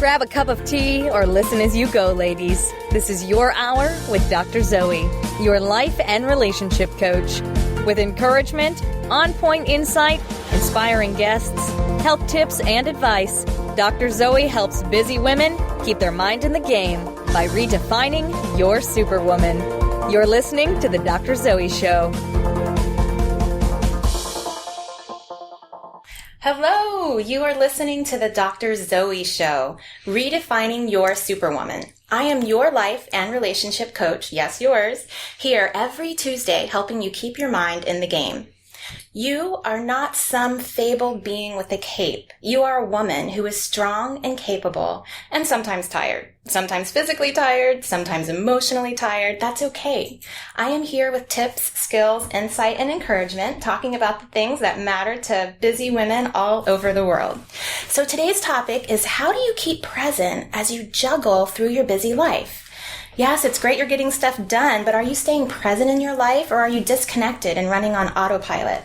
Grab a cup of tea or listen as you go, ladies. This is your hour with Dr. Zoe, your life and relationship coach. With encouragement, on-point insight, inspiring guests, health tips, and advice, Dr. Zoe helps busy women keep their mind in the game by redefining your superwoman. You're listening to The Dr. Zoe Show. Hello, you are listening to The Dr. Zoe Show, redefining your superwoman. I am your life and relationship coach, yes, yours, here every Tuesday helping you keep your mind in the game. You are not some fabled being with a cape. You are a woman who is strong and capable and sometimes tired. Sometimes physically tired, sometimes emotionally tired. That's okay. I am here with tips, skills, insight, and encouragement, talking about the things that matter to busy women all over the world. So today's topic is, how do you keep present as you juggle through your busy life? Yes, it's great you're getting stuff done, but are you staying present in your life, or are you disconnected and running on autopilot?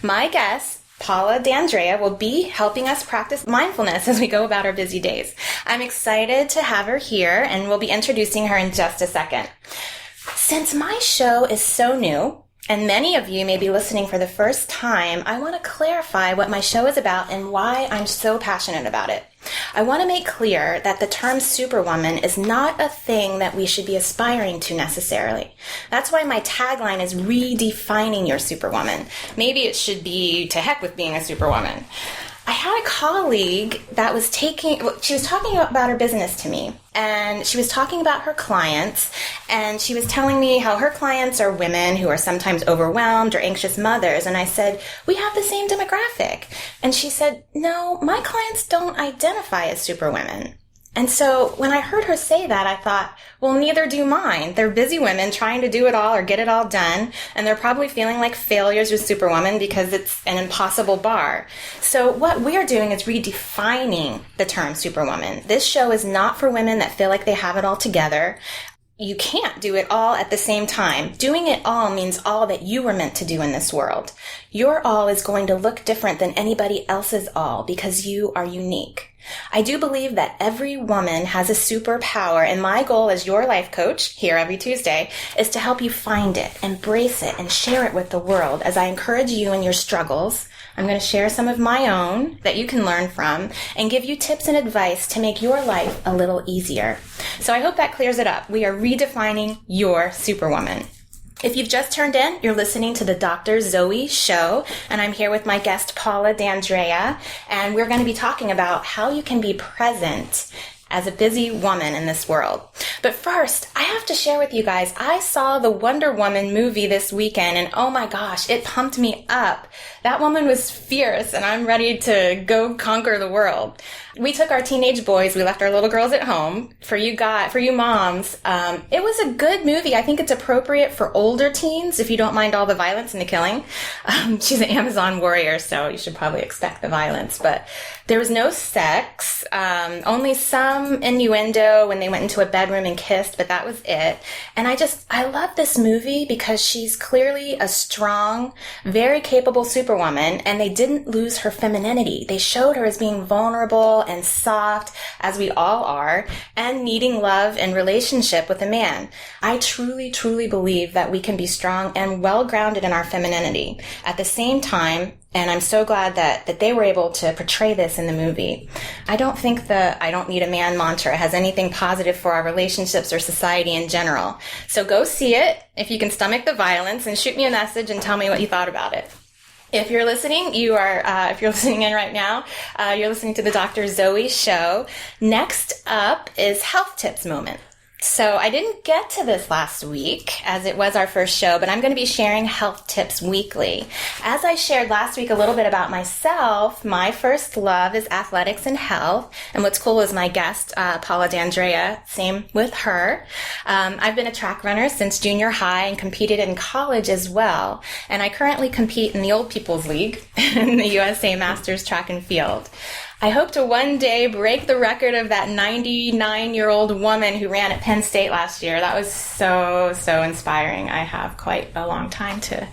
My guest, Paula Andrea, will be helping us practice mindfulness as we go about our busy days. I'm excited to have her here, and we'll be introducing her in just a second. Since my show is so new, and many of you may be listening for the first time, I want to clarify what my show is about and why I'm so passionate about it. I want to make clear that the term superwoman is not a thing that we should be aspiring to necessarily. That's why my tagline is redefining your superwoman. Maybe it should be to heck with being a superwoman. I had a colleague that she was talking about her business to me, and she was talking about her clients, and she was telling me how her clients are women who are sometimes overwhelmed or anxious mothers, and I said, we have the same demographic. And she said, no, my clients don't identify as superwomen. And so when I heard her say that, I thought, well, neither do mine. They're busy women trying to do it all or get it all done, and they're probably feeling like failures with Superwoman because it's an impossible bar. So what we're doing is redefining the term Superwoman. This show is not for women that feel like they have it all together. You can't do it all at the same time. Doing it all means all that you were meant to do in this world. Your all is going to look different than anybody else's all because you are unique. I do believe that every woman has a superpower, and my goal as your life coach here every Tuesday is to help you find it, embrace it, and share it with the world as I encourage you in your struggles. I'm going to share some of my own that you can learn from and give you tips and advice to make your life a little easier. So I hope that clears it up. We are redefining your superwoman. If you've just turned in, you're listening to the Dr. Zoe Show, and I'm here with my guest, Paula Andrea, and we're going to be talking about how you can be present as a busy woman in this world. But first, I have to share with you guys, I saw the Wonder Woman movie this weekend, and oh my gosh, it pumped me up. That woman was fierce, and I'm ready to go conquer the world. We took our teenage boys, we left our little girls at home. For you moms, it was a good movie. I think it's appropriate for older teens if you don't mind all the violence and the killing. She's an Amazon warrior, so you should probably expect the violence. But there was no sex, only some innuendo when they went into a bedroom and kissed, but that was it. And I love this movie because she's clearly a strong, very capable superwoman, and they didn't lose her femininity. They showed her as being vulnerable and soft, as we all are, and needing love and relationship with a man. I truly, truly believe that we can be strong and well-grounded in our femininity at the same time, and I'm so glad that they were able to portray this in the movie. I don't think the I don't need a man mantra has anything positive for our relationships or society in general. So go see it if you can stomach the violence, and shoot me a message and tell me what you thought about it. If you're listening, if you're listening in right now, you're listening to the Dr. Zoe Show. Next up is Health Tips Moment. So I didn't get to this last week as it was our first show, but I'm going to be sharing health tips weekly. As I shared last week a little bit about myself, my first love is athletics and health. And what's cool is my guest, Paula Andrea, same with her. I've been a track runner since junior high and competed in college as well. And I currently compete in the Old People's League in the USA Masters Track and Field. I hope to one day break the record of that 99-year-old woman who ran at Penn State last year. That was so inspiring. I have quite a long time to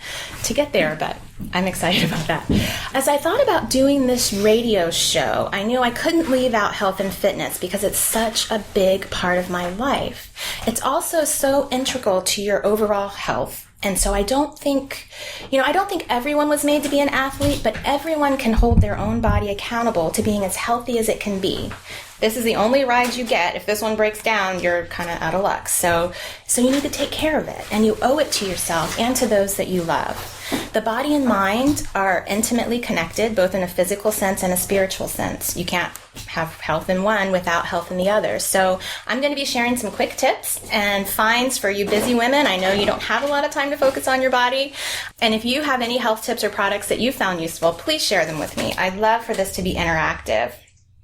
get there, but I'm excited about that. As I thought about doing this radio show, I knew I couldn't leave out health and fitness because it's such a big part of my life. It's also so integral to your overall health. And so I don't think everyone was made to be an athlete, but everyone can hold their own body accountable to being as healthy as it can be. This is the only ride you get. If this one breaks down, you're kind of out of luck. So you need to take care of it, and you owe it to yourself and to those that you love. The body and mind are intimately connected, both in a physical sense and a spiritual sense. You can't have health in one without health in the other. So I'm going to be sharing some quick tips and finds for you busy women. I know you don't have a lot of time to focus on your body. And if you have any health tips or products that you found useful, please share them with me. I'd love for this to be interactive.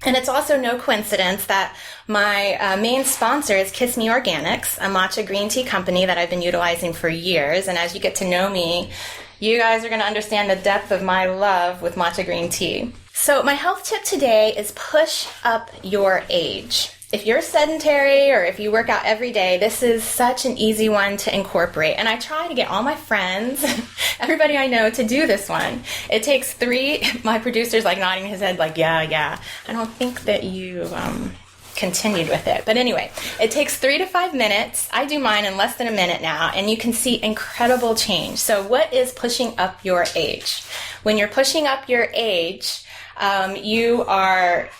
And it's also no coincidence that my main sponsor is Kiss Me Organics, a matcha green tea company that I've been utilizing for years. And as you get to know me, you guys are going to understand the depth of my love with matcha green tea. So my health tip today is push up your age. If you're sedentary or if you work out every day, this is such an easy one to incorporate. And I try to get all my friends, everybody I know, to do this one. It takes 3, my producer's like nodding his head like, yeah. I don't think that you continued with it. But anyway, it takes 3 to 5 minutes. I do mine in less than a minute now, and you can see incredible change. So what is pushing up your age? When you're pushing up your age, you are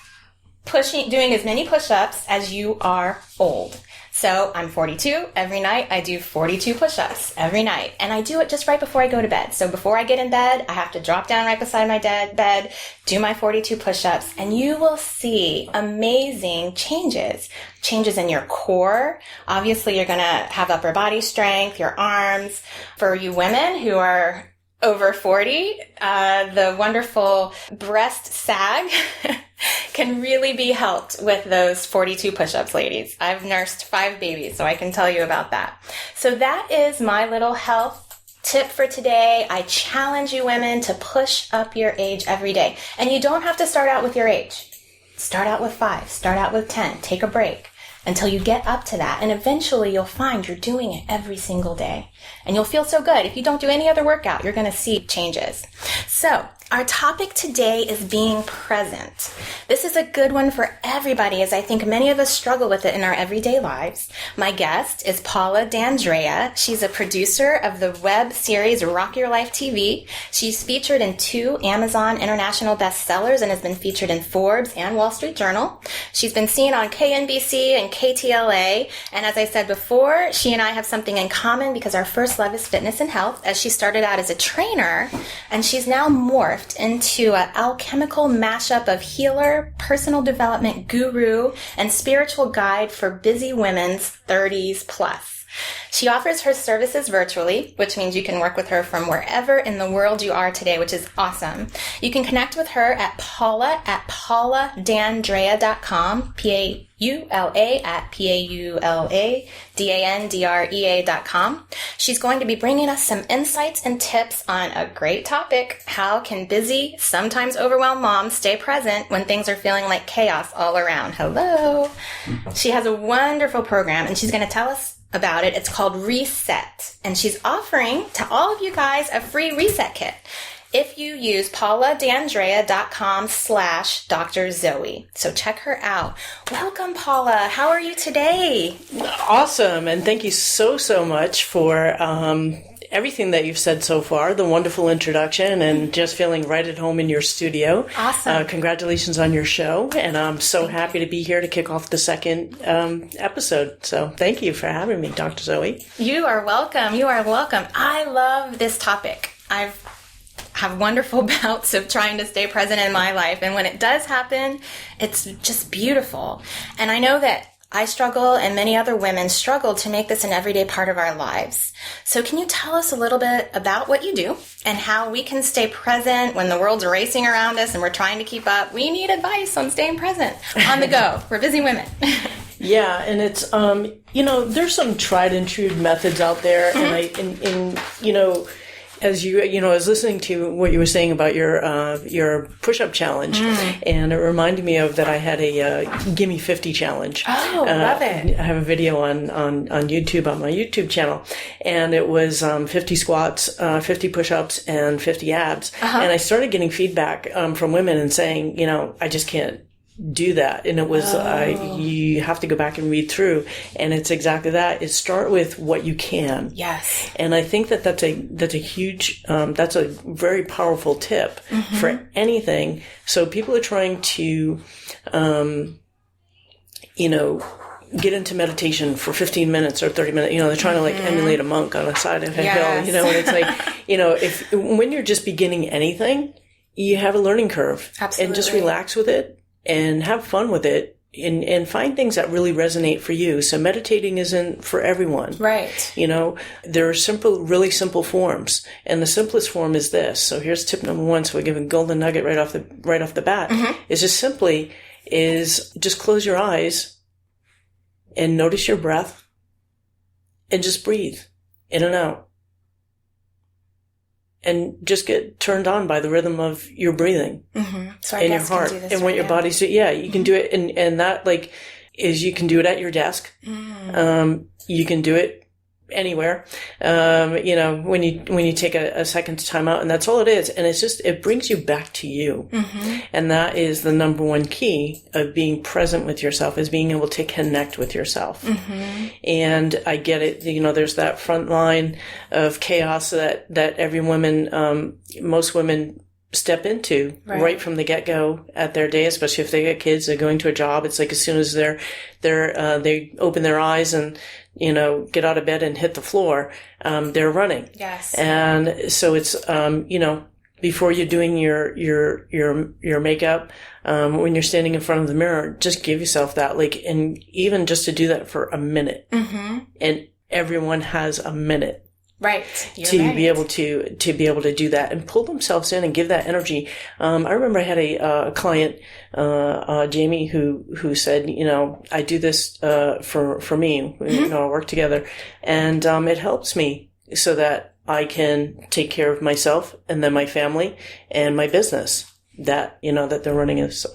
doing as many push-ups as you are old. So I'm 42. Every night I do 42 push-ups every night. And I do it just right before I go to bed. So before I get in bed, I have to drop down right beside my bed, do my 42 push-ups, and you will see amazing changes. Changes in your core. Obviously, you're going to have upper body strength, your arms. For you women who are over 40, the wonderful breast sag can really be helped with those 42 push-ups, ladies. I've nursed 5 babies, so I can tell you about that. So that is my little health tip for today. I challenge you women to push up your age every day. And you don't have to start out with your age. Start out with 5, start out with 10, take a break until you get up to that. And eventually you'll find you're doing it every single day. And you'll feel so good. If you don't do any other workout, you're going to see changes. So our topic today is being present. This is a good one for everybody, as I think many of us struggle with it in our everyday lives. My guest is Paula Andrea. She's a producer of the web series Rock Your Life TV. She's featured in 2 Amazon International bestsellers and has been featured in Forbes and Wall Street Journal. She's been seen on KNBC and KTLA. And as I said before, she and I have something in common because our first love is fitness and health, as she started out as a trainer, and she's now morphed into an alchemical mashup of healer, personal development guru, and spiritual guide for busy women's 30s plus. She offers her services virtually, which means you can work with her from wherever in the world you are today, which is awesome. You can connect with her at pauladandrea.com, Paula at pauladandrea.com. She's going to be bringing us some insights and tips on a great topic. How can busy, sometimes overwhelmed moms stay present when things are feeling like chaos all around? Hello. She has a wonderful program, and she's going to tell us about it. It's called Reset, and she's offering to all of you guys a free reset kit if you use pauladandrea.com/Dr. Zoe. So check her out. Welcome, Paula. How are you today? Awesome, and thank you so much for everything that you've said so far, the wonderful introduction, and just feeling right at home in your studio. Awesome. Congratulations on your show, and I'm so happy to be here to kick off the second episode. So thank you for having me, Dr. Zoe. You are welcome. You are welcome. I love this topic. I have wonderful bouts of trying to stay present in my life, and when it does happen, it's just beautiful. And I know that I struggle, and many other women struggle to make this an everyday part of our lives. So can you tell us a little bit about what you do and how we can stay present when the world's racing around us and we're trying to keep up? We need advice on staying present on the go. We're busy women. Yeah, and it's there's some tried and true methods out there, and As I was listening to what you were saying about your push-up challenge, and it reminded me of that I had a GIMME 50 challenge. Oh, love it. I have a video on YouTube, on my YouTube channel, and it was 50 squats, 50 push-ups, and 50 abs. And I started getting feedback from women and saying, I just can't do that. And it was, you have to go back and read through. And it's exactly that, is start with what you can. Yes. And I think that's a huge, that's a very powerful tip for anything. So people are trying to, get into meditation for 15 minutes or 30 minutes. They're trying to like emulate a monk on the side of a hill, and it's like, when you're just beginning anything, you have a learning curve. Absolutely. And just relax with it. And have fun with it and find things that really resonate for you. So meditating isn't for everyone. Right. There are really simple forms. And the simplest form is this. So here's tip number 1. So we give a golden nugget right off the bat. Is just close your eyes and notice your breath and just breathe in and out. And just get turned on by the rhythm of your breathing so and your heart and what your body's doing. Yeah, you can do it. And that you can do it at your desk. You can do it anywhere. When you take a second to time out, and that's all it is. And it brings you back to you. And that is the number one key of being present with yourself, is being able to connect with yourself. And I get it. There's that front line of chaos that every woman, most women step into right from the get-go at their day, especially if they get kids, they're going to a job. It's like as soon as they open their eyes and get out of bed and hit the floor, they're running. Yes. And so it's before you're doing your makeup, when you're standing in front of the mirror, just give yourself that, and even just to do that for a minute. And everyone has a minute. Right. Be able to do that and pull themselves in and give that energy. I remember I had a client, Jamie, who said, I do this, for me, I work together, and, it helps me so that I can take care of myself and then my family and my business that they're running as,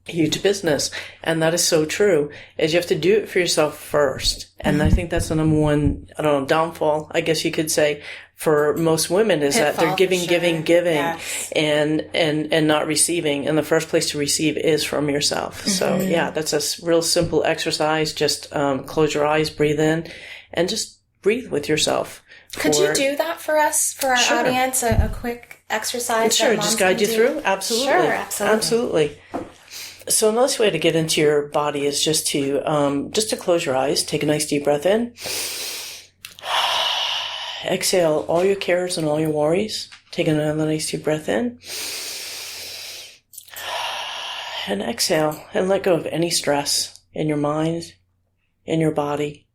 huge business. And that is so true, is you have to do it for yourself first. And I think that's the number one, downfall, I guess you could say, for most women, is that they're giving, yes, and not receiving. And the first place to receive is from yourself. So that's a real simple exercise. Just, close your eyes, breathe in, and just breathe with yourself. Could you do that for us, for our audience, a quick exercise? Sure, just guide you through. Absolutely. Sure, absolutely. So a nice way to get into your body is just to close your eyes, take a nice deep breath in. Exhale all your cares and all your worries. Take another nice deep breath in. And exhale and let go of any stress in your mind, in your body.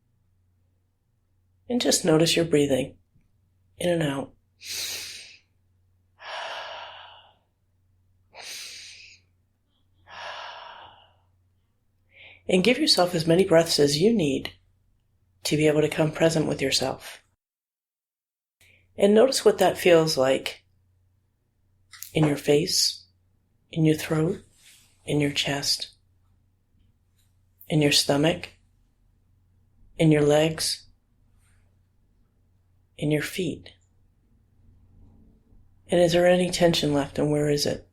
And just notice your breathing in and out. And give yourself as many breaths as you need to be able to come present with yourself. And notice what that feels like in your face, in your throat, in your chest, in your stomach, in your legs, in your feet. And is there any tension left, and where is it?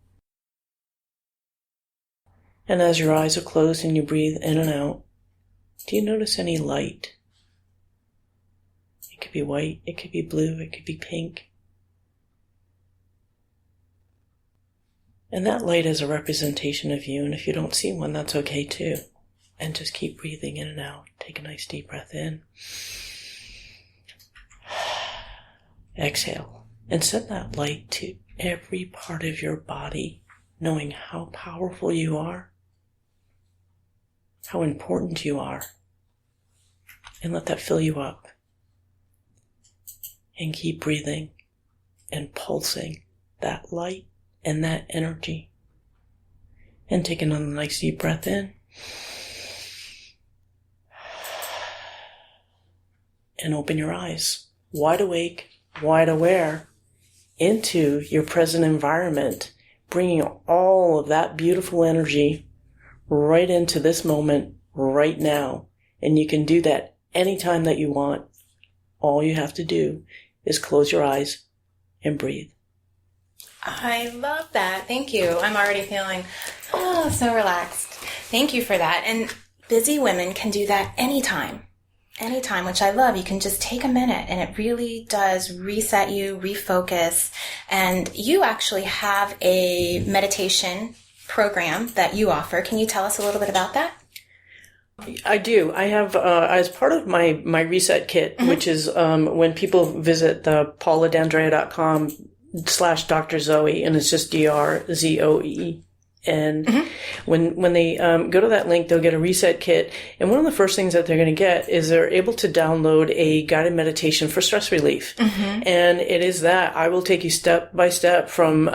And as your eyes are closed and you breathe in and out, do you notice any light? It could be white, it could be blue, it could be pink. And that light is a representation of you, and if you don't see one, that's okay too. And just keep breathing in and out. Take a nice deep breath in. Exhale. And send that light to every part of your body, knowing how powerful you are, how important you are, and let that fill you up. And keep breathing and pulsing that light and that energy. And take another nice deep breath in. And open your eyes. Wide awake, wide aware, into your present environment, bringing all of that beautiful energy right into this moment right now. And you can do that anytime that you want. All you have to do is close your eyes and breathe. I love that. Thank you. I'm already feeling so relaxed. Thank you for that. And busy women can do that anytime, which I love. You can just take a minute and it really does reset you, refocus. And you actually have a meditation program that you offer. Can you tell us a little bit about that? I do. I have, as part of my Reset Kit, which is, when people visit the paulaandrea.com/Dr. Zoe, and it's just DRZOE. And when they go to that link, they'll get a Reset Kit. And one of the first things that they're going to get is they're able to download a guided meditation for stress relief. And it is that I will take you step by step from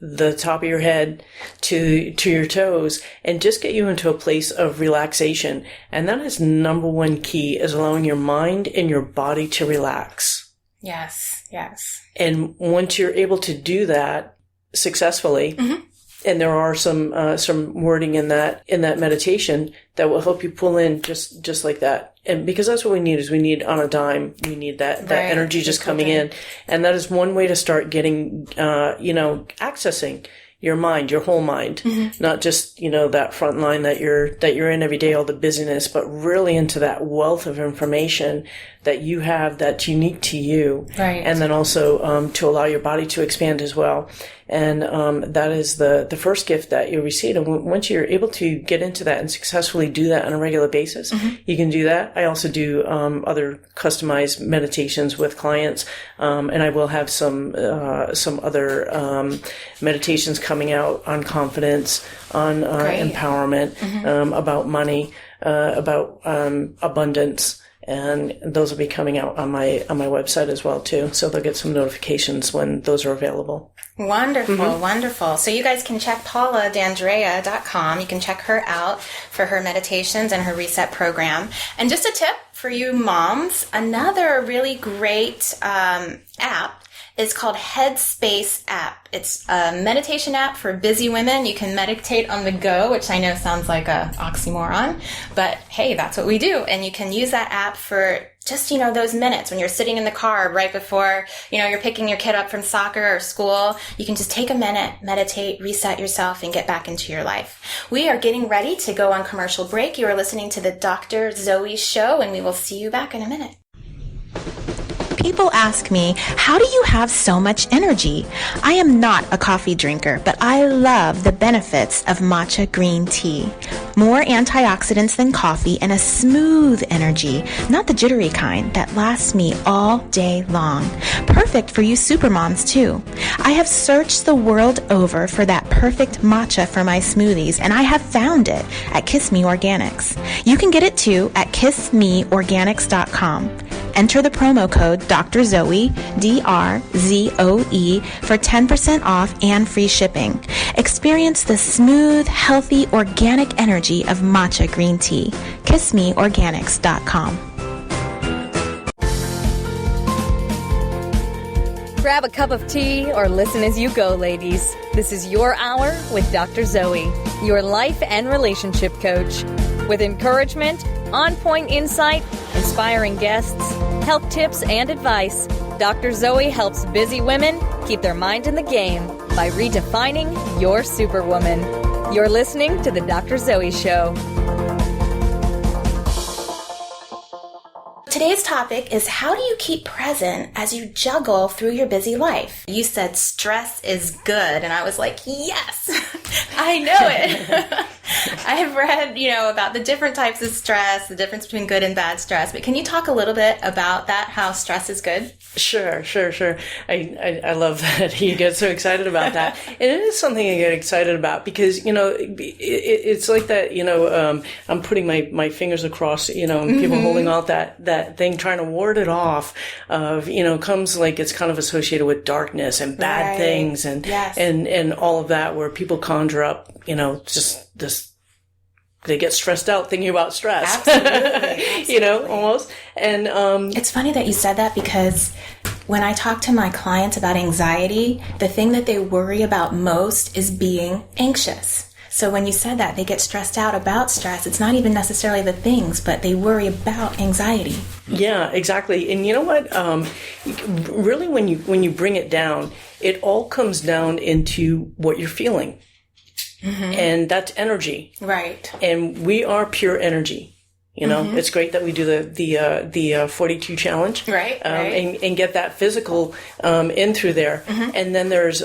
the top of your head to your toes and just get you into a place of relaxation. And that is number one key, is allowing your mind and your body to relax. Yes, yes. And once you're able to do that successfully, and there are some wording in that meditation that will help you pull in just like that. And because that's what we need, is we need on a dime, we need that energy just coming in. And that is one way to start getting, accessing your mind, your whole mind, not just, that front line that you're in every day, all the busyness, but really into that wealth of information that you have that's unique to you. Right. And then also, to allow your body to expand as well. And, that is the first gift that you receive. And once you're able to get into that and successfully do that on a regular basis, you can do that. I also do, other customized meditations with clients. And I will have some other, meditations coming out on confidence, on, empowerment, about money, about, abundance. And those will be coming out on my website as well too. So they'll get some notifications when those are available. Wonderful, wonderful. So you guys can check DAndrea.com. You can check her out for her meditations and her reset program. And just a tip for you moms, another really great app is called Headspace App. It's a meditation app for busy women. You can meditate on the go, which I know sounds like a oxymoron, but hey, that's what we do. And you can use that app for just, those minutes when you're sitting in the car right before, you're picking your kid up from soccer or school. You can just take a minute, meditate, reset yourself, and get back into your life. We are getting ready to go on commercial break. You are listening to the Dr. Zoe Show, and we will see you back in a minute. People ask me, how do you have so much energy? I am not a coffee drinker, but I love the benefits of matcha green tea. More antioxidants than coffee and a smooth energy, not the jittery kind that lasts me all day long. Perfect for you supermoms too. I have searched the world over for that perfect matcha for my smoothies, and I have found it at Kiss Me Organics. You can get it too at kissmeorganics.com. Enter the promo code Dr. Zoe, DRZOE, for 10% off and free shipping. Experience the smooth, healthy, organic energy of matcha green tea. KissMeOrganics.com. Grab a cup of tea or listen as you go, ladies. This is your hour with Dr. Zoe, your life and relationship coach. With encouragement, on-point insight, inspiring guests, health tips, and advice, Dr. Zoe helps busy women keep their mind in the game by redefining your superwoman. You're listening to The Dr. Zoe Show. Today's topic is, how do you keep present as you juggle through your busy life? You said stress is good, and I was like, yes, I know it. I've read, about the different types of stress, the difference between good and bad stress, but can you talk a little bit about that, how stress is good? Sure. I love that you get so excited about that. And it is something I get excited about because, it's like that, I'm putting my fingers across, and people holding out that thing, trying to ward it off of, comes like it's kind of associated with darkness and bad things and all of that, where people conjure up, just this, they get stressed out thinking about stress. Absolutely. Almost. And, it's funny that you said that because when I talk to my clients about anxiety, the thing that they worry about most is being anxious. So when you said that, they get stressed out about stress. It's not even necessarily the things, but they worry about anxiety. Yeah, exactly. And you know what? Really, when you bring it down, it all comes down into what you're feeling. Mm-hmm. And that's energy. Right. And we are pure energy. You know, mm-hmm. It's great that we do the 42 challenge, right, right. And get that physical in through there. Mm-hmm. And then there's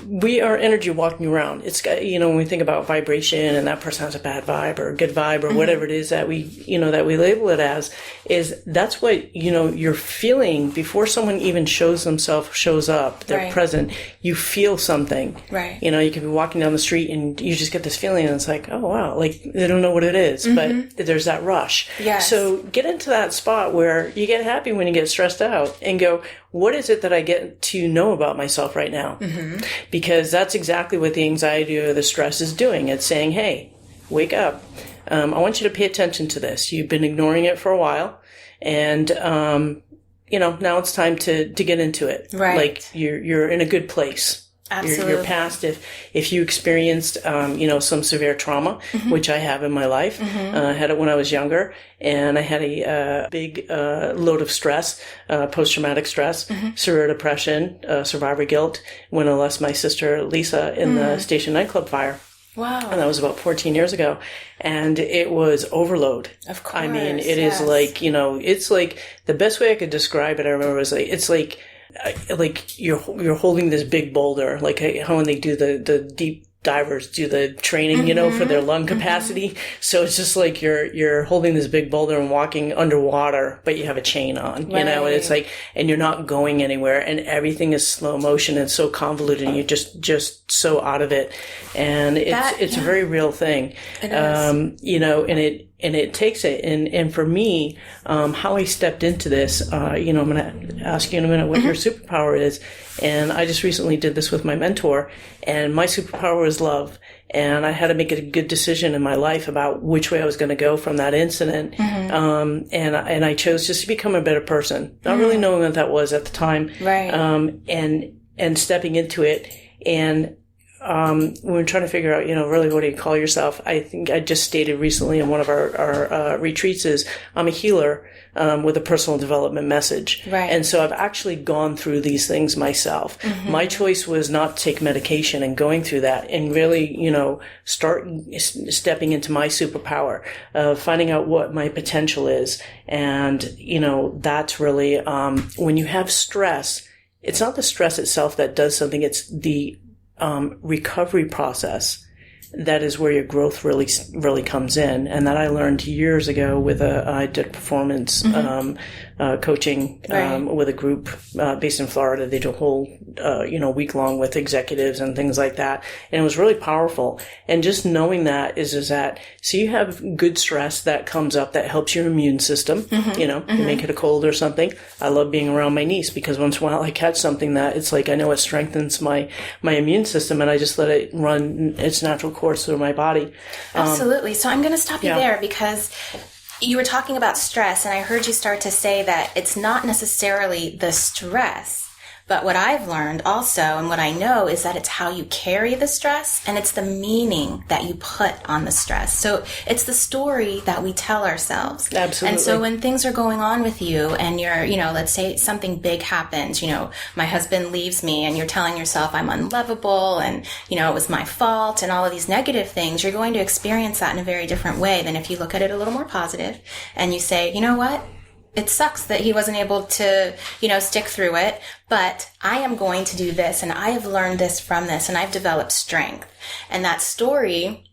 we are energy walking around. It's got, you know, when we think about vibration and that person has a bad vibe or a good vibe or mm-hmm. whatever it is that we label it as, is that's what, you know, you're feeling before someone even shows up, they're right. present. You feel something, right? You know, you can be walking down the street and you just get this feeling, and it's like, oh wow, like they don't know what it is, mm-hmm. but there's that rush. Yes. So get into that spot where you get happy when you get stressed out and go, what is it that I get to know about myself right now? Mm-hmm. Because that's exactly what the anxiety or the stress is doing. It's saying, hey, wake up. I want you to pay attention to this. You've been ignoring it for a while. And, you know, now it's time to get into it. Right. Like you're in a good place. Absolutely. You're past if you experienced, you know, some severe trauma, mm-hmm. which I have in my life. Mm-hmm. I had it when I was younger, and I had a big load of stress, post-traumatic stress, mm-hmm. severe depression, survivor guilt, when I lost my sister Lisa in the station nightclub fire. Wow. And that was about 14 years ago. And it was overload. Of course. I mean, it is like, you know, it's like the best way I could describe it, I remember, was like, it's like you're holding this big boulder, like how when they do the deep divers do the training, you know, for their lung capacity. Mm-hmm. So it's just like you're holding this big boulder and walking underwater, but you have a chain on, right. You know, and it's like, and you're not going anywhere, and everything is slow motion and so convoluted, and you're just so out of it. And it's a very real thing. It is. You know, and it takes it. And for me, how I stepped into this, you know, I'm going to ask you in a minute what your superpower is. And I just recently did this with my mentor, and my superpower is love. And I had to make a good decision in my life about which way I was going to go from that incident. Mm-hmm. And I chose just to become a better person, not really knowing what that was at the time. Right. And stepping into it. And we were trying to figure out, you know, really what do you call yourself? I think I just stated recently in one of our retreats is I'm a healer with a personal development message. Right. And so I've actually gone through these things myself. Mm-hmm. My choice was not to take medication and going through that and really, you know, start stepping into my superpower, finding out what my potential is. And, you know, that's really, when you have stress, it's not the stress itself that does something. It's the recovery process that is where your growth really comes in. And that I learned years ago with I did performance coaching with a group based in Florida. They do a whole week long with executives and things like that, and it was really powerful. And just knowing that is that so you have good stress that comes up that helps your immune system. You know, you make it a cold or something. I love being around my niece because once in a while I catch something that it's like I know it strengthens my immune system, and I just let it run its natural course through my body. Absolutely. So I'm going to stop you there because you were talking about stress, and I heard you start to say that it's not necessarily the stress, but what I've learned also, and what I know, is that it's how you carry the stress, and it's the meaning that you put on the stress. So it's the story that we tell ourselves. Absolutely. And so when things are going on with you, and you're, you know, let's say something big happens, you know, my husband leaves me, and you're telling yourself I'm unlovable, and, you know, it was my fault, and all of these negative things, you're going to experience that in a very different way than if you look at it a little more positive, and you say, you know what? It sucks that he wasn't able to, you know, stick through it, but I am going to do this, and I have learned this from this, and I've developed strength. And that story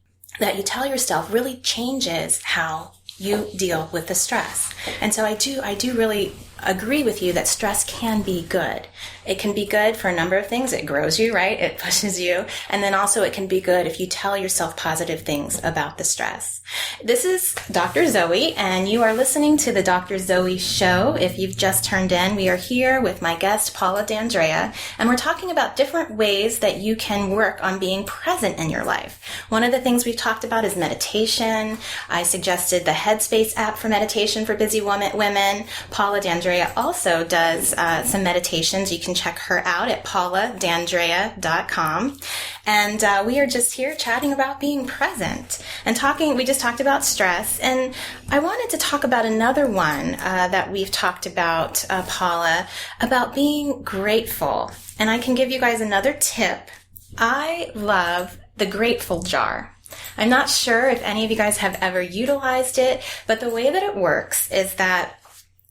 that you tell yourself really changes how you deal with the stress. And so I do really agree with you that stress can be good. It can be good for a number of things. It grows you, right? It pushes you. And then also it can be good if you tell yourself positive things about the stress. This is Dr. Zoe, and you are listening to the Dr. Zoe Show. If you've just turned in, we are here with my guest, Paula Andrea, and we're talking about different ways that you can work on being present in your life. One of the things we've talked about is meditation. I suggested the Headspace app for meditation for busy women. Paula Andrea also does some meditations. You can check her out at pauladandrea.com. And we are just here chatting about being present and talking. We just talked about stress, and I wanted to talk about another one that we've talked about, Paula, about being grateful. And I can give you guys another tip. I love the grateful jar. I'm not sure if any of you guys have ever utilized it, but the way that it works is that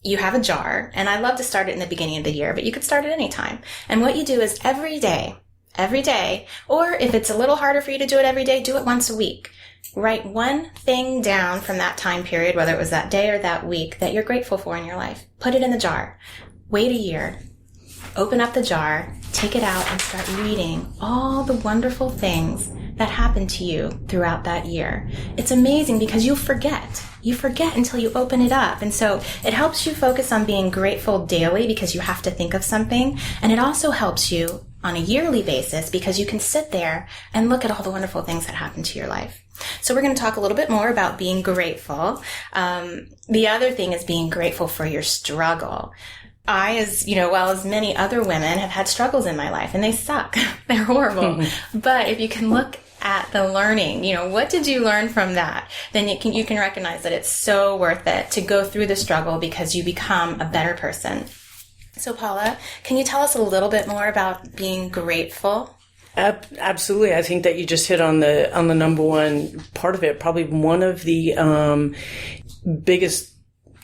you have a jar, and I love to start it in the beginning of the year, but you could start it anytime. And what you do is every day, or if it's a little harder for you to do it every day, do it once a week. Write one thing down from that time period, whether it was that day or that week, that you're grateful for in your life. Put it in the jar. Wait a year. Open up the jar, take it out, and start reading all the wonderful things that happened to you throughout that year. It's amazing because you forget. You forget until you open it up. And so it helps you focus on being grateful daily because you have to think of something. And it also helps you on a yearly basis because you can sit there and look at all the wonderful things that happened to your life. So we're going to talk a little bit more about being grateful. The other thing is being grateful for your struggle. I, as many other women, have had struggles in my life, and they suck. They're horrible. But if you can look at the learning, what did you learn from that? Then you can recognize that it's so worth it to go through the struggle because you become a better person. So Paula, can you tell us a little bit more about being grateful? Absolutely. I think that you just hit on the number one part of it. Probably one of the biggest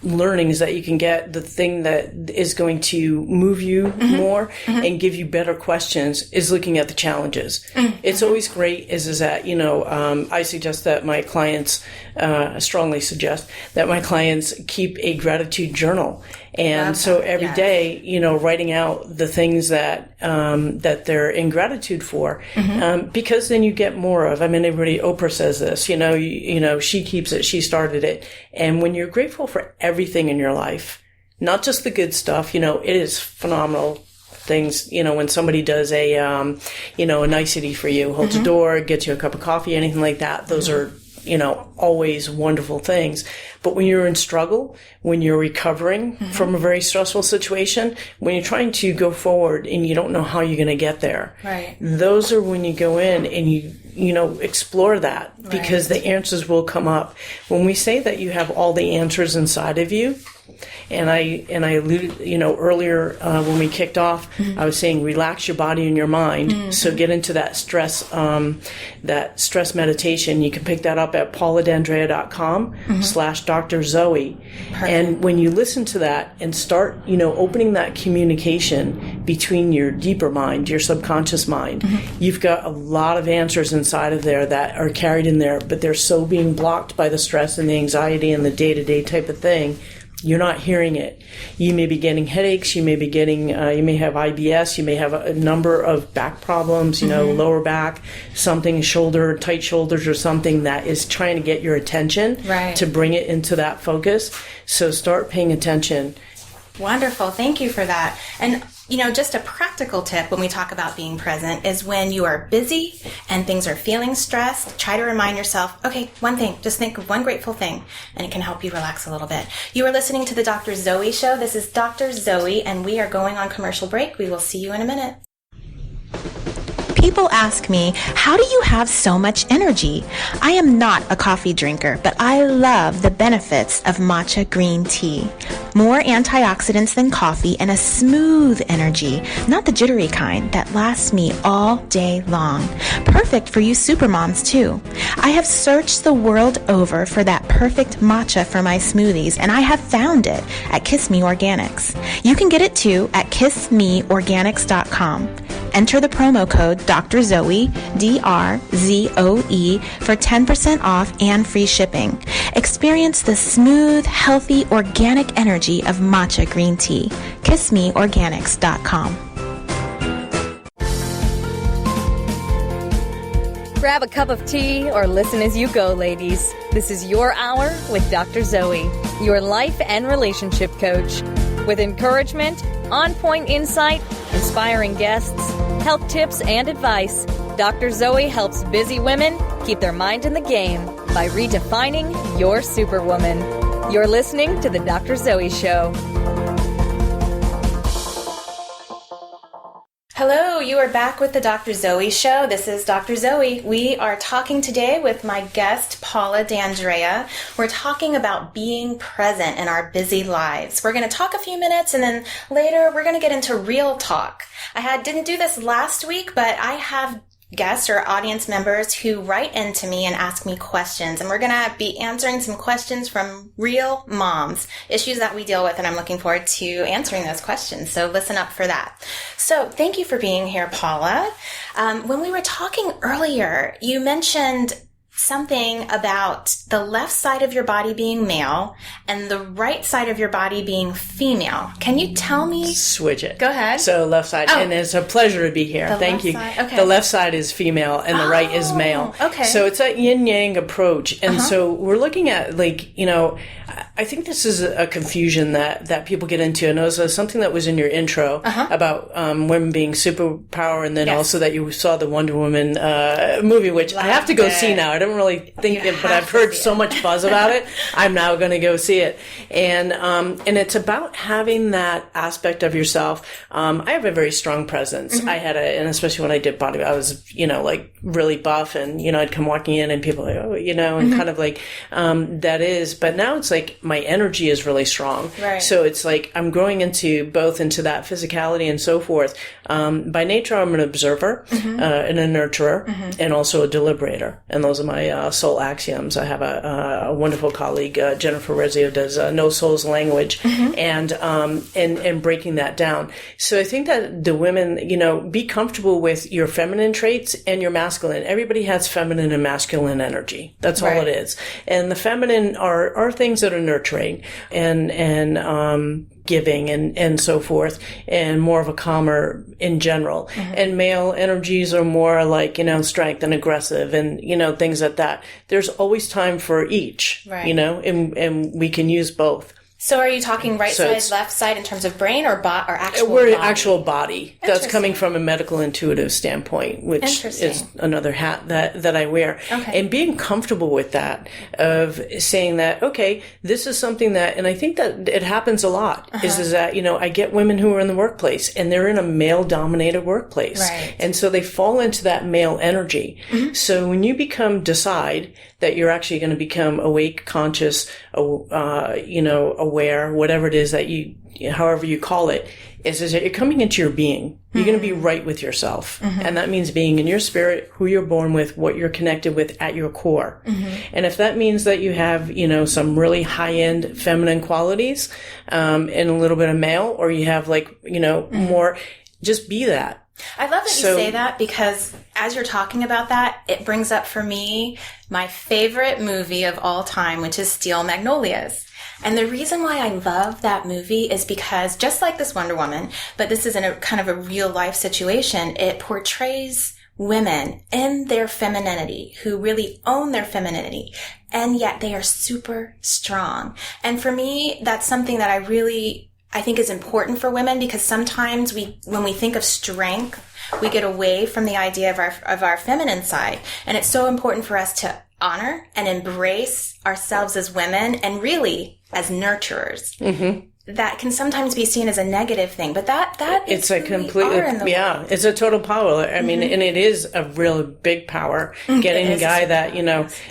learnings that you can get, the thing that is going to move you more and give you better questions, is looking at the challenges. It's always great is that, I suggest that my clients, strongly suggest that my clients keep a gratitude journal. And so every day, writing out the things that they're in gratitude for, because then you get more of. Oprah says this, she keeps it, she started it. And when you're grateful for everything in your life, not just the good stuff, it is phenomenal things, when somebody does a nicety for you, holds a door, gets you a cup of coffee, anything like that, those are, always wonderful things. But when you're in struggle, when you're recovering from a very stressful situation, when you're trying to go forward and you don't know how you're going to get there, right? Those are when you go in and you explore that, because the answers will come up. When we say that you have all the answers inside of you, and I alluded, earlier when we kicked off, I was saying relax your body and your mind. So get into that stress meditation. You can pick that up at pauladandrea.com/Dr. Zoe. And when you listen to that and start, opening that communication between your deeper mind, your subconscious mind, you've got a lot of answers inside of there that are carried in there, but they're so being blocked by the stress and the anxiety and the day-to-day type of thing. You're not hearing it. You may be getting headaches. You may be getting, you may have IBS. You may have a number of back problems, lower back, something, tight shoulders or something that is trying to get your attention to bring it into that focus. So start paying attention. Wonderful. Thank you for that. And, just a practical tip when we talk about being present is when you are busy and things are feeling stressed, try to remind yourself, okay, one thing, just think of one grateful thing, and it can help you relax a little bit. You are listening to the Dr. Zoe Show. This is Dr. Zoe, and we are going on commercial break. We will see you in a minute. People ask me, how do you have so much energy? I am not a coffee drinker, but I love the benefits of matcha green tea. More antioxidants than coffee and a smooth energy, not the jittery kind that lasts me all day long. Perfect for you supermoms too. I have searched the world over for that perfect matcha for my smoothies, and I have found it at Kiss Me Organics. You can get it too at kissmeorganics.com. Enter the promo code Dr. Zoe, DRZOE, for 10% off and free shipping. Experience the smooth, healthy, organic energy of matcha green tea. KissMeOrganics.com. Grab a cup of tea or listen as you go, ladies. This is your hour with Dr. Zoe, your life and relationship coach. With encouragement, on-point insight, inspiring guests, health tips, and advice, Dr. Zoe helps busy women keep their mind in the game by redefining your superwoman. You're listening to The Dr. Zoe Show. Hello, you are back with the Dr. Zoe Show. This is Dr. Zoe. We are talking today with my guest, Paula Andrea. We're talking about being present in our busy lives. We're going to talk a few minutes, and then later we're going to get into real talk. Didn't do this last week, but I have guests or audience members who write into me and ask me questions, and we're going to be answering some questions from real moms, issues that we deal with, and I'm looking forward to answering those questions, so listen up for that. So thank you for being here, Paula. When we were talking earlier, you mentioned something about the left side of your body being male and the right side of your body being female. Can you tell me? Switch it. Go ahead. So left side, and it's a pleasure to be here. Thank you. Okay. The left side is female and the right is male. Okay. So it's a yin-yang approach. And so we're looking at, I think this is a confusion that people get into. And it was something that was in your intro about women being superpower, and then also that you saw the Wonder Woman movie, which I have to go see now. I don't really think it, but I've heard so much buzz about it. I'm now going to go see it. And it's about having that aspect of yourself. I have a very strong presence. I had and especially when I did body, I was, really buff, and, I'd come walking in and people were like, and kind of like, that is, but now it's like my energy is really strong. Right. So it's like I'm growing into that physicality and so forth. By nature, I'm an observer, and a nurturer, and also a deliberator. And those are my soul axioms. I have a wonderful colleague, Jennifer Rezzio, does No Soul's Language, and breaking that down. So I think that the women, be comfortable with your feminine traits and your masculine. Everybody has feminine and masculine energy. That's all it is. And the feminine are things that are nurturing and giving and so forth, and more of a calmer in general. And male energies are more like, strength and aggressive and, things like that. There's always time for each, and we can use both. So are you talking right side, left side in terms of brain or actual We're body? Actual body. That's coming from a medical intuitive standpoint, which is another hat that I wear. Okay. And being comfortable with that, of saying that, okay, this is something that, and I think that it happens a lot, is that, I get women who are in the workplace and they're in a male-dominated workplace. Right. And so they fall into that male energy. So when you decide that you're actually going to become awake, conscious, aware, whatever it is that however you call it, is that you're coming into your being. You're going to be right with yourself. And that means being in your spirit, who you're born with, what you're connected with at your core. And if that means that you have, some really high-end feminine qualities, and a little bit of male, or you have more, just be that. I love that you say that, because as you're talking about that, it brings up for me my favorite movie of all time, which is Steel Magnolias. And the reason why I love that movie is because, just like this Wonder Woman, but this is in a kind of a real life situation, it portrays women in their femininity, who really own their femininity, and yet they are super strong. And for me, that's something that I think is important for women, because sometimes when we think of strength, we get away from the idea of our feminine side. And it's so important for us to honor and embrace ourselves as women, and really as nurturers. That can sometimes be seen as a negative thing, but that it's a completely, it's a total power. I mean, and it is a real big power, getting a guy that,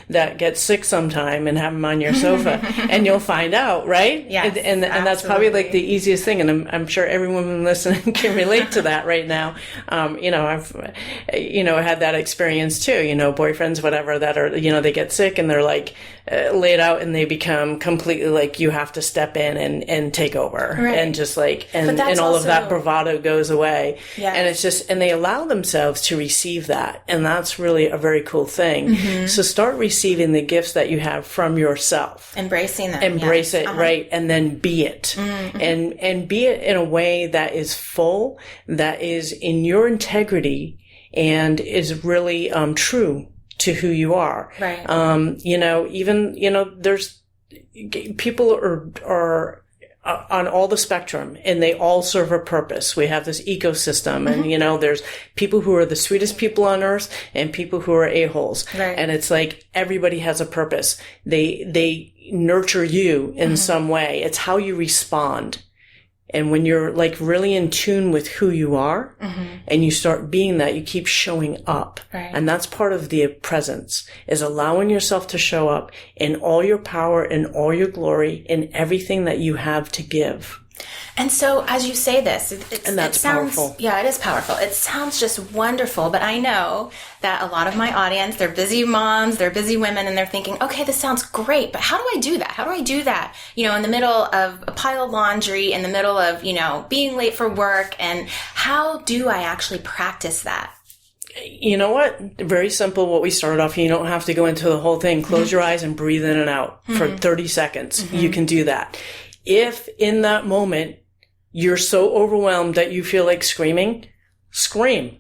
that gets sick sometime and have him on your sofa, and you'll find out, right? Yeah. And that's probably like the easiest thing. And I'm sure every woman listening can relate to that right now. I've, had that experience too, boyfriends, whatever, that are, they get sick and they're like, laid out, and they become completely like, you have to step in and take over, and just like, and all of that bravado goes away. Yes. And it's just, and they allow themselves to receive that. And that's really a very cool thing. So start receiving the gifts that you have from yourself. Embracing them. Embrace it, right? And then be it. And be it in a way that is full, that is in your integrity, and is really true to who you are. Right. There's people are on all the spectrum, and they all serve a purpose. We have this ecosystem, and there's people who are the sweetest people on earth and people who are a-holes. Right. And it's like everybody has a purpose. They nurture you in some way. It's how you respond. And when you're like really in tune with who you are and you start being that, you keep showing up. Right. And that's part of the presence, is allowing yourself to show up in all your power and all your glory in everything that you have to give. And so as you say this, that's powerful. Yeah, it is powerful. It sounds just wonderful, but I know that a lot of my audience, they're busy moms, they're busy women, and they're thinking, okay, this sounds great, but how do I do that? How do I do that? In the middle of a pile of laundry, in the middle of, being late for work, and how do I actually practice that? You know what? Very simple. What we started off, you don't have to go into the whole thing. Close your eyes and breathe in and out for 30 seconds. You can do that. If in that moment you're so overwhelmed that you feel like screaming, scream.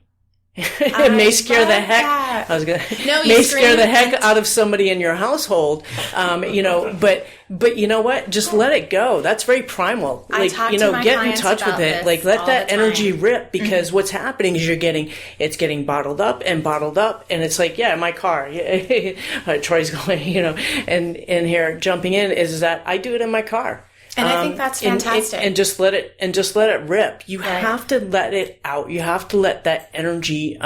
It may scare the heck. Scare the heck out of somebody in your household. But you know what? Just let it go. That's very primal. Like, get in touch with it. Like, let that energy rip, because what's happening is it's getting bottled up, and it's like, yeah, my car. Troy's going, and here jumping in is that I do it in my car. And I think that's fantastic. And just let it rip. You have to let it out. You have to let that energy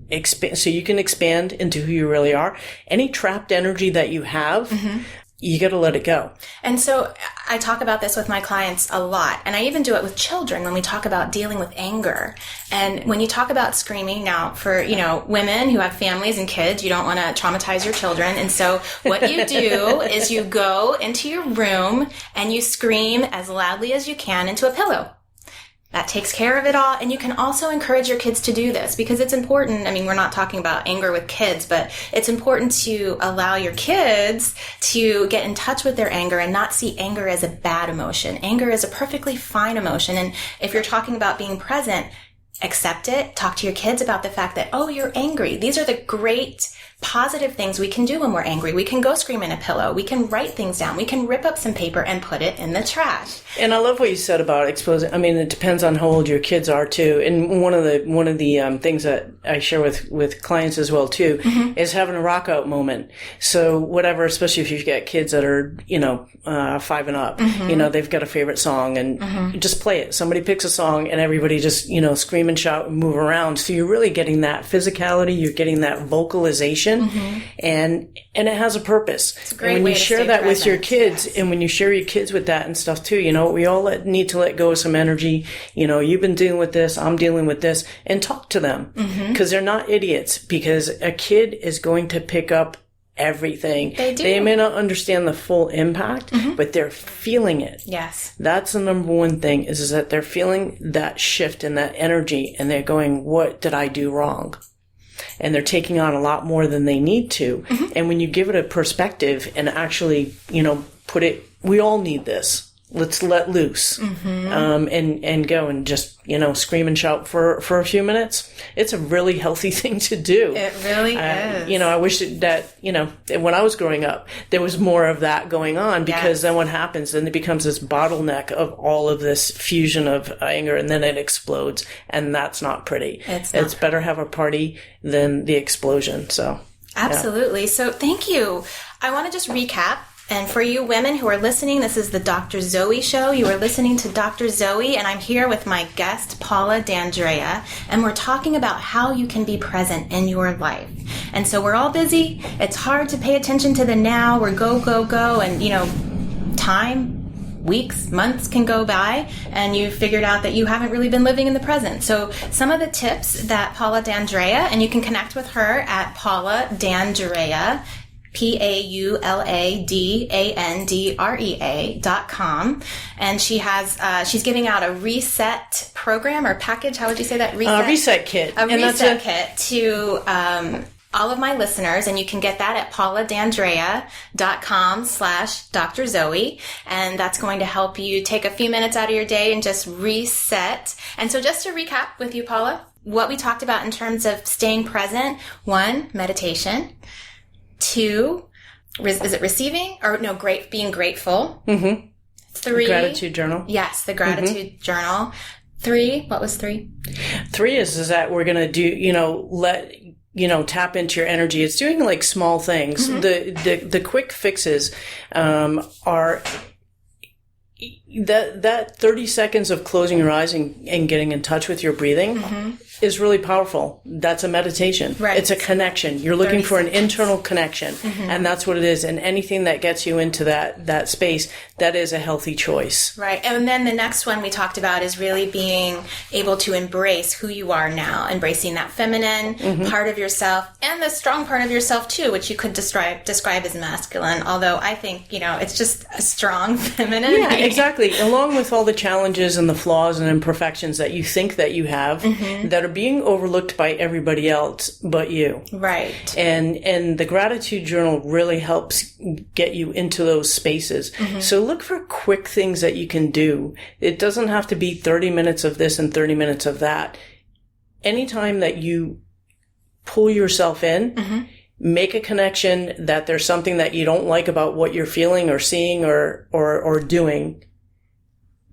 expand, so you can expand into who you really are. Any trapped energy that you have, you got to let it go. And so I talk about this with my clients a lot. And I even do it with children when we talk about dealing with anger. And when you talk about screaming, now for, women who have families and kids, you don't want to traumatize your children. And so what you do is you go into your room and you scream as loudly as you can into a pillow. That takes care of it all. And you can also encourage your kids to do this, because it's important. I mean, we're not talking about anger with kids, but it's important to allow your kids to get in touch with their anger and not see anger as a bad emotion. Anger is a perfectly fine emotion. And if you're talking about being present, accept it. Talk to your kids about the fact that, oh, you're angry. These are the great positive things we can do when we're angry. We can go scream in a pillow. We can write things down. We can rip up some paper and put it in the trash. And I love what you said about exposing. I mean, it depends on how old your kids are too. And one of the things that I share with clients as well too is having a rock out moment. So whatever, especially if you've got kids that are 5 and up, they've got a favorite song, and just play it. Somebody picks a song and everybody just scream and shout and move around. So you're really getting that phicality. You're getting that vocalization. And it has a purpose. It's a great and when way you to share stay that present, with your kids, yes. and when you share your kids with that and stuff too, we all need to let go of some energy. You've been dealing with this, I'm dealing with this, and talk to them, because they're not idiots, because a kid is going to pick up everything. They do. They may not understand the full impact, but they're feeling it. Yes. That's the number one thing, is that they're feeling that shift in that energy, and they're going, what did I do wrong? And they're taking on a lot more than they need to. And when you give it a perspective and actually, put it, we all need this. Let's let loose, and go and just, scream and shout for a few minutes. It's a really healthy thing to do. It really is. I wish that, when I was growing up, there was more of that going on, because then what happens, then it becomes this bottleneck of all of this fusion of anger, and then it explodes, and that's not pretty. It's better have a party than the explosion. So. Absolutely. Yeah. So thank you. I want to just recap. And for you women who are listening, this is the Dr. Zoe Show. You are listening to Dr. Zoe, and I'm here with my guest, Paula Andrea, and we're talking about how you can be present in your life. And so we're all busy. It's hard to pay attention to the now. We're go, go, go, and, time, weeks, months can go by, and you figured out that you haven't really been living in the present. So some of the tips that Paula Andrea, and you can connect with her at Paula Andrea, PaulaDandrea.com. And she has, she's giving out a reset program or package. How would you say that? Reset kit. A reset kit to, all of my listeners, and you can get that at pauladandrea.com/Dr. Zoe. And that's going to help you take a few minutes out of your day and just reset. And so just to recap with you, Paula, what we talked about in terms of staying present. 1, meditation. 2, is it receiving? Or no, being grateful. Mm-hmm. 3. Gratitude journal. Yes, the gratitude journal. 3, what was 3? 3 is that we're going to do, tap into your energy. It's doing like small things. The quick fixes, are that 30 seconds of closing your eyes and getting in touch with your breathing is really powerful. That's a meditation. Right. It's a connection. You're looking for an internal connection, and that's what it is. And anything that gets you into that space, that is a healthy choice. Right. And then the next one we talked about is really being able to embrace who you are now, embracing that feminine part of yourself and the strong part of yourself too, which you could describe as masculine. Although I think, it's just a strong feminine. Yeah, exactly. Along with all the challenges and the flaws and imperfections that you think that you have that are being overlooked by everybody else but you. Right. And the gratitude journal really helps get you into those spaces. So look for quick things that you can do. It doesn't have to be 30 minutes of this and 30 minutes of that. Anytime that you pull yourself in, make a connection that there's something that you don't like about what you're feeling or seeing or doing,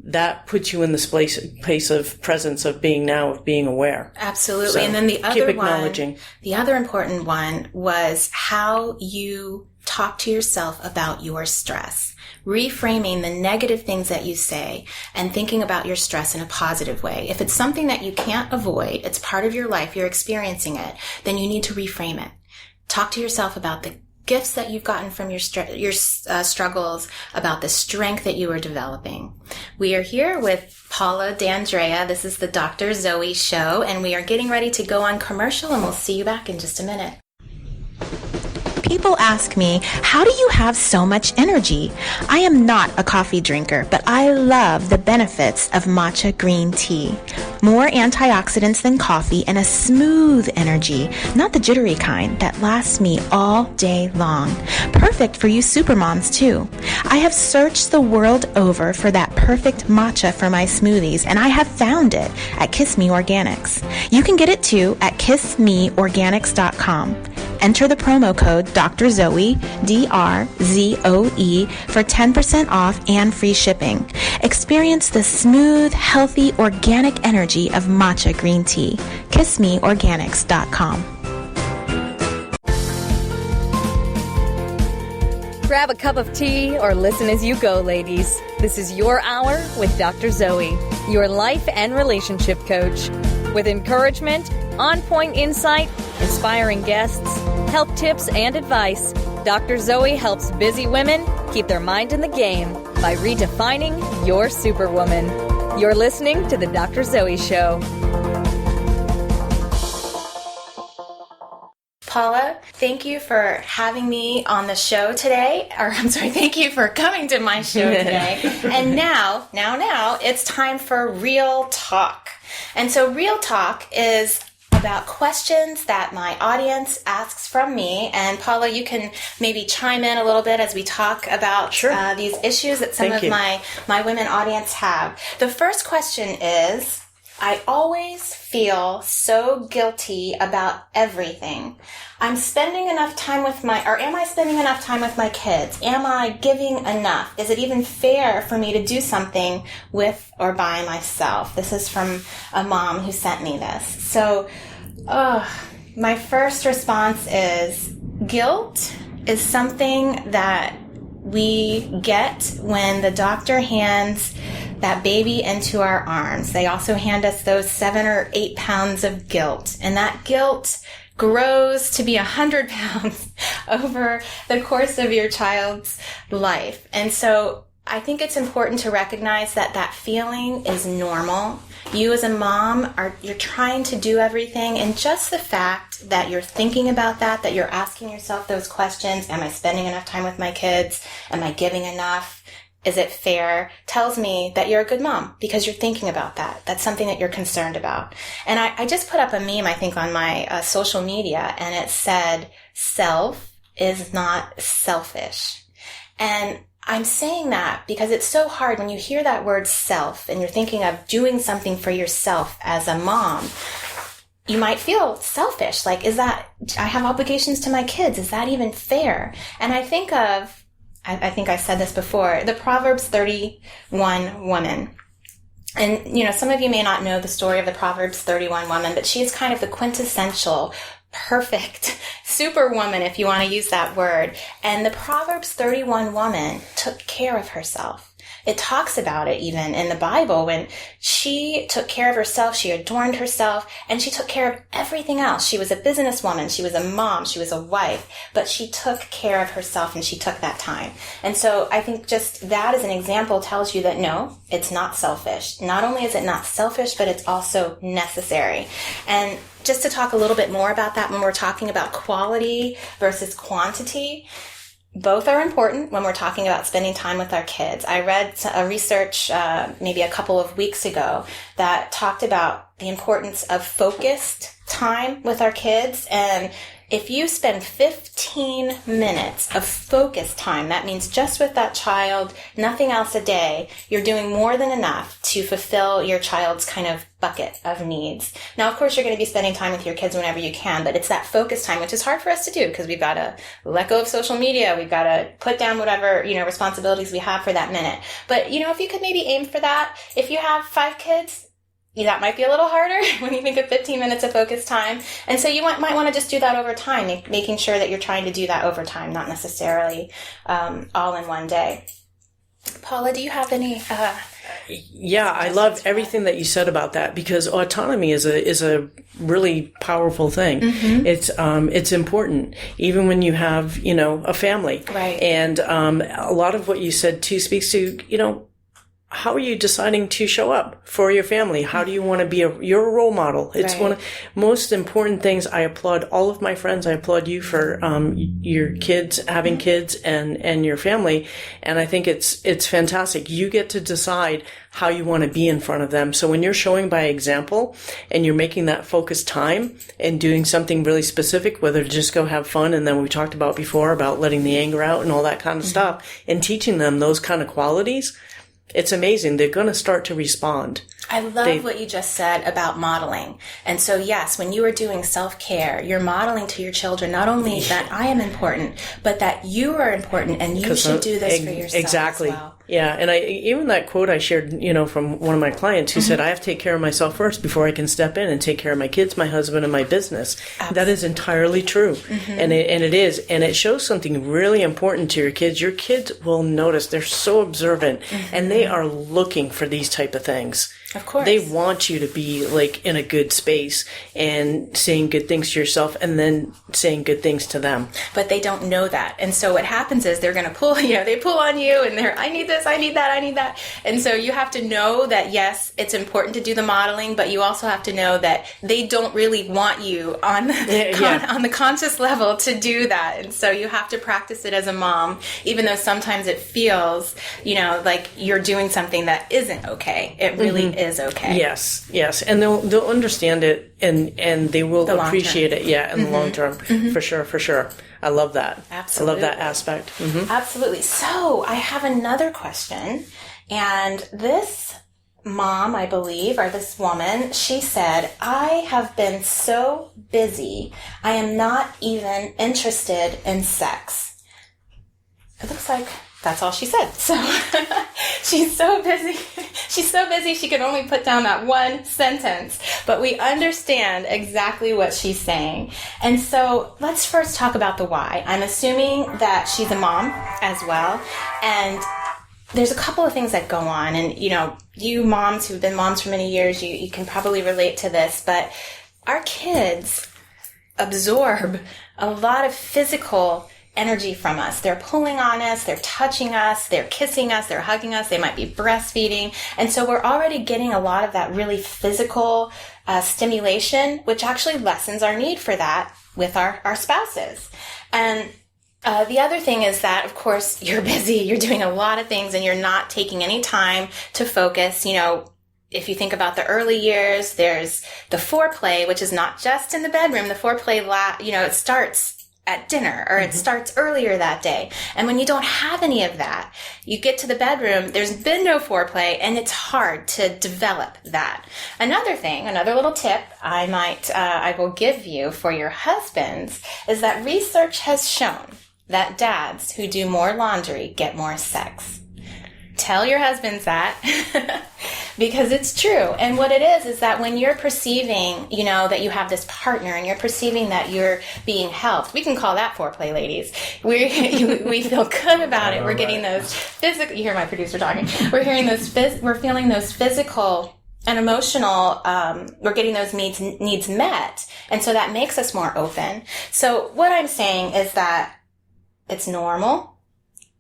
that puts you in this place of presence of being now, of being aware. Absolutely. So and then the other keep acknowledging. The other important one was how you talk to yourself about your stress. Reframing the negative things that you say and thinking about your stress in a positive way. If it's something that you can't avoid, it's part of your life, you're experiencing it, then you need to reframe it. Talk to yourself about the gifts that you've gotten from your struggles, about the strength that you are developing. We are here with Paula Andrea. This is the Dr. Zoe Show, and we are getting ready to go on commercial, and we'll see you back in just a minute. People ask me, how do you have so much energy? I am not a coffee drinker, but I love the benefits of matcha green tea. More antioxidants than coffee and a smooth energy, not the jittery kind that lasts me all day long. Perfect for you supermoms too. I have searched the world over for that perfect matcha for my smoothies, and I have found it at Kiss Me Organics. You can get it too at kissmeorganics.com. Enter the promo code Dr. Zoe, DRZOE, for 10% off and free shipping. Experience the smooth, healthy, organic energy of matcha green tea. kissmeorganics.com. Grab a cup of tea or listen as you go, ladies. This is your hour with Dr. Zoe, your life and relationship coach. With encouragement, on-point insight, inspiring guests, health tips, and advice, Dr. Zoe helps busy women keep their mind in the game by redefining your superwoman. You're listening to The Dr. Zoe Show. Paula, thank you for having me on the show today. Thank you for coming to my show today. And now, it's time for Real Talk. And so Real Talk is about questions that my audience asks from me. And Paula, you can maybe chime in a little bit as we talk about these issues that some of my women audience have. The first question is, I always feel so guilty about everything. Am I spending enough time with my kids? Am I giving enough? Is it even fair for me to do something with or by myself? This is from a mom who sent me this. So, my first response is guilt is something that we get when the doctor hands that baby into our arms. They also hand us those 7 or 8 pounds of guilt, and that guilt grows to be 100 pounds over the course of your child's life. And so I think it's important to recognize that that feeling is normal. You as a mom you're trying to do everything, and just the fact that you're thinking about that you're asking yourself those questions, am I spending enough time with my kids? Am I giving enough? Is it fair? Tells me that you're a good mom because you're thinking about that. That's something that you're concerned about. And I just put up a meme, I think, on my social media, and it said, self is not selfish. And I'm saying that because it's so hard when you hear that word self and you're thinking of doing something for yourself as a mom. you might feel selfish. Like, I have obligations to my kids. Is that even fair? And I think I said this before, the Proverbs 31 woman. And, some of you may not know the story of the Proverbs 31 woman, but she is kind of the quintessential, perfect superwoman, if you want to use that word. And the Proverbs 31 woman took care of herself. It talks about it even in the Bible when she took care of herself, she adorned herself, and she took care of everything else. She was a businesswoman, she was a mom, she was a wife, but she took care of herself and she took that time. And so I think just that as an example tells you that no, it's not selfish. Not only is it not selfish, but it's also necessary. And just to talk a little bit more about that when we're talking about quality versus quantity, both are important when we're talking about spending time with our kids. I read a research maybe a couple of weeks ago that talked about the importance of focused time with our kids. And if you spend 15 minutes of focused time, that means just with that child, nothing else a day, you're doing more than enough to fulfill your child's kind of bucket of needs. Now, of course, you're going to be spending time with your kids whenever you can, but it's that focused time, which is hard for us to do because we've got to let go of social media. We've got to put down whatever, responsibilities we have for that minute. But, if you could maybe aim for that, if you have 5 kids, that might be a little harder when you think of 15 minutes of focused time. And so you might want to just do that over time, making sure that you're trying to do that over time, not necessarily all in one day. Paula, do you have any... Yeah, I love everything that you said about that because autonomy is a really powerful thing. Mm-hmm. It's important even when you have, a family. Right. And a lot of what you said too speaks to, how are you deciding to show up for your family? How do you want to be your role model? It's one of the most important things. I applaud all of my friends. I applaud you for your kids, having kids and your family. And I think it's fantastic. You get to decide how you want to be in front of them. So when you're showing by example and you're making that focused time and doing something really specific, whether to just go have fun, and then we talked about before about letting the anger out and all that kind of stuff, and teaching them those kind of qualities, it's amazing. They're going to start to respond. I love what you just said about modeling. And so, yes, when you are doing self-care, you're modeling to your children not only that I am important, but that you are important and you should do this for yourself exactly. as well. Yeah, and even that quote I shared, from one of my clients who said, I have to take care of myself first before I can step in and take care of my kids, my husband, and my business. Absolutely. That is entirely true. Mm-hmm. And it is. And it shows something really important to your kids. Your kids will notice. They're so observant, and they are looking for these type of things. Of course. They want you to be in a good space and saying good things to yourself and then saying good things to them. But they don't know that. And so what happens is they're going to pull, they pull on you and they're, I need this, I need that, I need that. And so you have to know that, yes, it's important to do the modeling, but you also have to know that they don't really want you on the conscious level to do that. And so you have to practice it as a mom, even though sometimes it feels, like you're doing something that isn't okay. It really is okay. Yes. And they'll understand it and they will appreciate it. Yeah. In the long term. For sure. I love that. Absolutely. I love that aspect. Absolutely. So I have another question, and this mom, I believe, or this woman, she said, I have been so busy, I am not even interested in sex. It looks like that's all she said. So she's so busy. She's so busy she can only put down that one sentence. But we understand exactly what she's saying. And so let's first talk about the why. I'm assuming that she's a mom as well. And there's a couple of things that go on. And, you moms who've been moms for many years, you can probably relate to this. But our kids absorb a lot of physical energy from us. They're pulling on us, they're touching us, they're kissing us, they're hugging us, they might be breastfeeding. And so we're already getting a lot of that really physical stimulation, which actually lessens our need for that with our spouses. And the other thing is that, of course, you're busy, you're doing a lot of things, and you're not taking any time to focus. If you think about the early years, there's the foreplay, which is not just in the bedroom. The foreplay, it starts at dinner, or it starts earlier that day. And when you don't have any of that, you get to the bedroom, there's been no foreplay, and it's hard to develop that. Another thing, another little tip I will give you for your husbands is that research has shown that dads who do more laundry get more sex. Tell your husbands that because it's true. And what it is that when you're perceiving, that you have this partner and you're perceiving that you're being helped, we can call that foreplay, ladies. We feel good about it. We're getting those physical, you hear my producer talking. We're feeling those physical and emotional, we're getting those needs met. And so that makes us more open. So what I'm saying is that it's normal.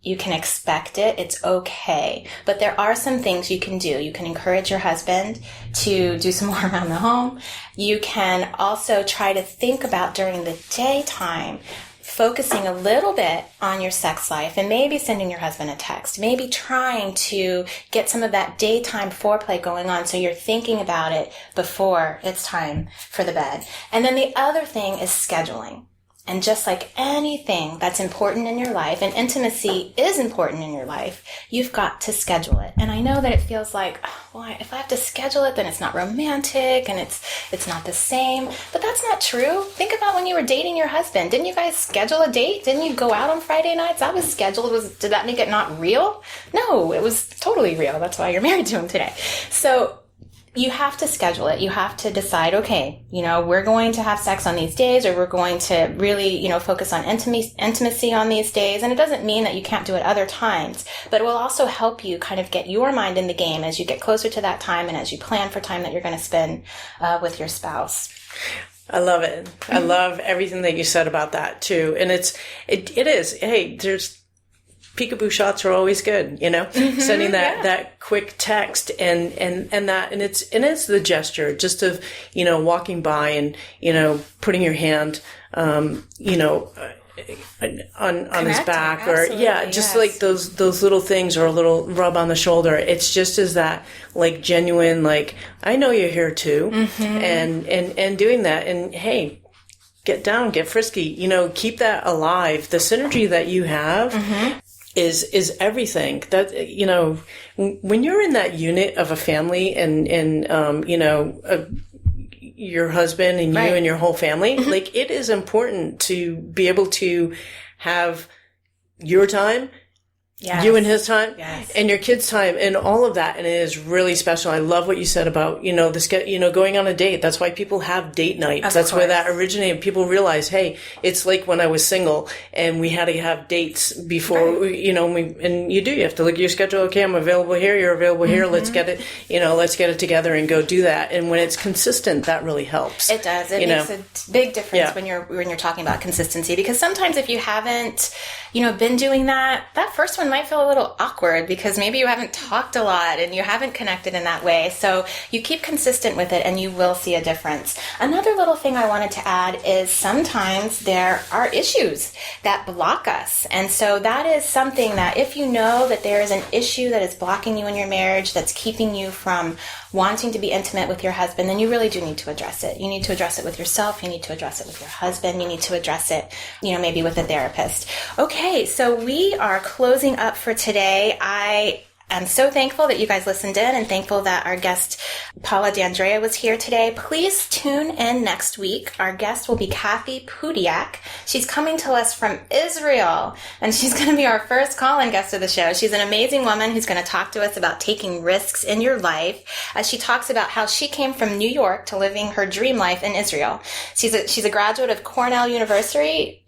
You can expect it. It's okay. But there are some things you can do. You can encourage your husband to do some more around the home. You can also try to think about during the daytime, focusing a little bit on your sex life and maybe sending your husband a text, maybe trying to get some of that daytime foreplay going on so you're thinking about it before it's time for the bed. And then the other thing is scheduling. And just like anything that's important in your life, and intimacy is important in your life, you've got to schedule it. And I know that it feels like, well, if I have to schedule it, then it's not romantic and it's not the same. But that's not true. Think about when you were dating your husband. Didn't you guys schedule a date? Didn't you go out on Friday nights? That was scheduled. Did that make it not real? No, it was totally real. That's why you're married to him today. So you have to schedule it. You have to decide, okay, we're going to have sex on these days, or we're going to really, focus on intimacy on these days. And it doesn't mean that you can't do it other times, but it will also help you kind of get your mind in the game as you get closer to that time and as you plan for time that you're going to spend with your spouse. I love it. I love everything that you said about that too. And it is, hey, there's peekaboo shots are always good, sending that quick text and it's the gesture just of, walking by and, putting your hand, on his back, or just like those little things, or a little rub on the shoulder. It's just as that like genuine, like, I know you're here too. And doing that, and hey, get down, get frisky, keep that alive. The synergy that you have is everything. That, when you're in that unit of a family and your husband and you and your whole family, like, it is important to be able to have your time, you and his time, and your kids' time, and all of that. And it is really special. I love what you said about, going on a date. That's why people have date nights. That's where that originated. People realize, hey, it's like when I was single and we had to have dates before, you have to look at your schedule. Okay, I'm available here. You're available here. Let's get it together and go do that. And when it's consistent, that really helps. It does. It makes a big difference when you're talking about consistency, because sometimes if you haven't, been doing that first one might feel a little awkward because maybe you haven't talked a lot and you haven't connected in that way. So you keep consistent with it and you will see a difference. Another little thing I wanted to add is sometimes there are issues that block us. And so that is something that if you know that there is an issue that is blocking you in your marriage, that's keeping you from wanting to be intimate with your husband, then you really do need to address it. You need to address it with yourself. You need to address it with your husband. You need to address it, maybe with a therapist. Okay, so we are closing up for today. I'm so thankful that you guys listened in and thankful that our guest, Paula Andrea, was here today. Please tune in next week. Our guest will be Kathy Pudiak. She's coming to us from Israel, and she's going to be our first call-in guest of the show. She's an amazing woman who's going to talk to us about taking risks in your life, as she talks about how she came from New York to living her dream life in Israel. She's a graduate of Cornell University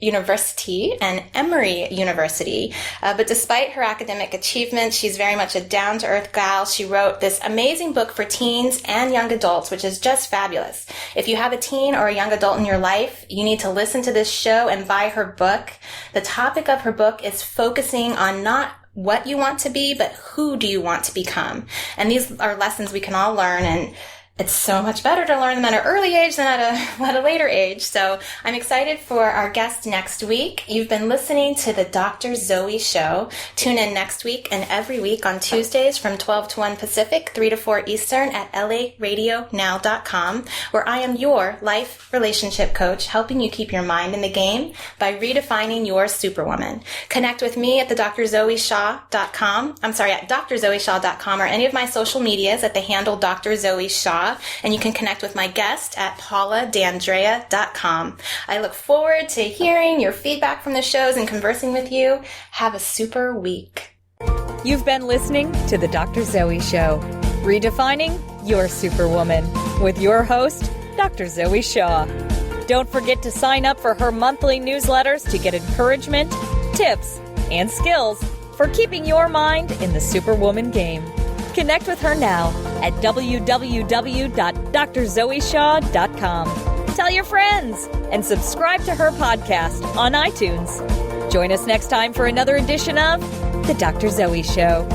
and Emory University, but despite her academic achievements, she's very much a down-to-earth gal. She wrote this amazing book for teens and young adults, which is just fabulous. If you have a teen or a young adult in your life, you need to listen to this show and buy her book. The topic of her book is focusing on not what you want to be, but who do you want to become. And these are lessons we can all learn, and it's so much better to learn them at an early age than at a later age. So I'm excited for our guest next week. You've been listening to the Dr. Zoe Show. Tune in next week and every week on Tuesdays from 12 to 1 Pacific, 3 to 4 Eastern at laradionow.com, where I am your life relationship coach, helping you keep your mind in the game by redefining your superwoman. Connect with me at at drzoeshaw.com or any of my social medias at the handle Dr. Zoe Shaw. And you can connect with my guest at DAndrea.com. I look forward to hearing your feedback from the shows and conversing with you. Have a super week. You've been listening to The Dr. Zoe Show, redefining your superwoman, with your host, Dr. Zoe Shaw. Don't forget to sign up for her monthly newsletters to get encouragement, tips, and skills for keeping your mind in the superwoman game. Connect with her now at www.drzoeshaw.com. Tell your friends and subscribe to her podcast on iTunes. Join us next time for another edition of The Dr. Zoe Show.